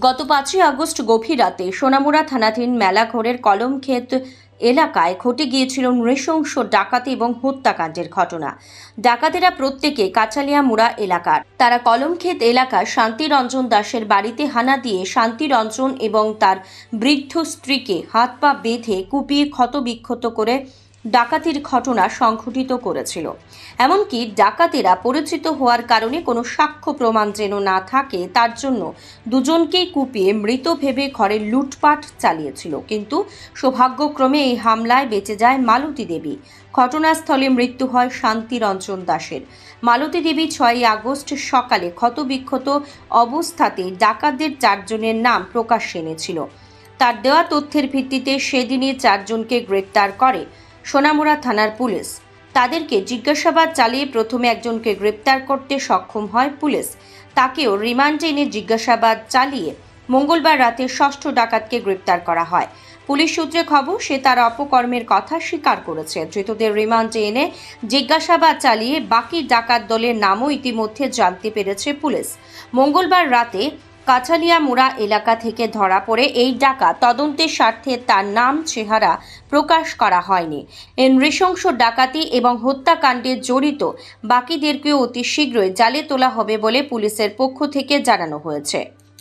গত 5ই আগস্ট গভীর রাতে সোনামুড়া থানাধীন মেলাঘরের কলমক্ষেত এলাকায় ঘটে গিয়েছিল নৃশংস ডাকাতি এবং হত্যাকাণ্ডের ঘটনা। ডাকাতেরা প্রত্যেকে কাঁচালিয়ামুড়া এলাকার। তারা কলমক্ষেত এলাকার শান্তিরঞ্জন দাসের বাড়িতে হানা দিয়ে শান্তিরঞ্জন এবং তার বৃদ্ধ স্ত্রীকে হাত পা বেঁধে কুপিয়ে ক্ষতবিক্ষত করে ডাকাতির ঘটনা সংঘটিত করেছিল। এমনকি ডাকাতেরা পরিচিত হওয়ার কারণে কোনো সাক্ষ্য প্রমাণ যেন না থাকে তার জন্য দুজনকেই কুপিয়ে মৃত ভেবে ঘরে লুটপাট চালিয়েছিল। কিন্তু সৌভাগ্যক্রমে এই হামলায় বেঁচে যায় মালতী দেবী। ঘটনাস্থলে মৃত্যু হয় শান্তিরঞ্জন দাসের। মালতী দেবী 6ই আগস্ট সকালে ক্ষতবিক্ষত অবস্থাতে ডাকাতদের 4 জনের নাম প্রকাশ্যে এনেছিল। তার দেওয়া তথ্যের ভিত্তিতে সেদিনই 4 জনকে গ্রেপ্তার করে সোনামুড়া থানার পুলিশ। তাদেরকে জিজ্ঞাসাবাদ চালিয়ে প্রথমে একজনকে গ্রেপ্তার করতে সক্ষম হয় পুলিশ। তাকেও রিমান্ডে এনে জিজ্ঞাসাবাদ চালিয়ে মঙ্গলবার রাতে 6ষ্ঠ ডাকাতকে গ্রেপ্তার করা হয়। পুলিশ সূত্রে খবর, সে তার অপকর্মের কথা স্বীকার করেছে। ধৃতদের রিমান্ডে এনে জিজ্ঞাসাবাদ চালিয়ে বাকি ডাকাত দলের নামও ইতিমধ্যে জানতে পেরেছে পুলিশ। মঙ্গলবার রাতে কাঁচালিয়ামুড়া এলাকা থেকে ধরা পড়ে এই ডাকাত তদন্তের স্বার্থে তার নাম চেহারা প্রকাশ করা হয়নি। এই নৃশংস ডাকাতি এবং হত্যাকাণ্ডে জড়িত বাকিদেরকেও অতি শীঘ্রই জালে তোলা হবে বলে পুলিশের পক্ষ থেকে জানানো হয়েছে।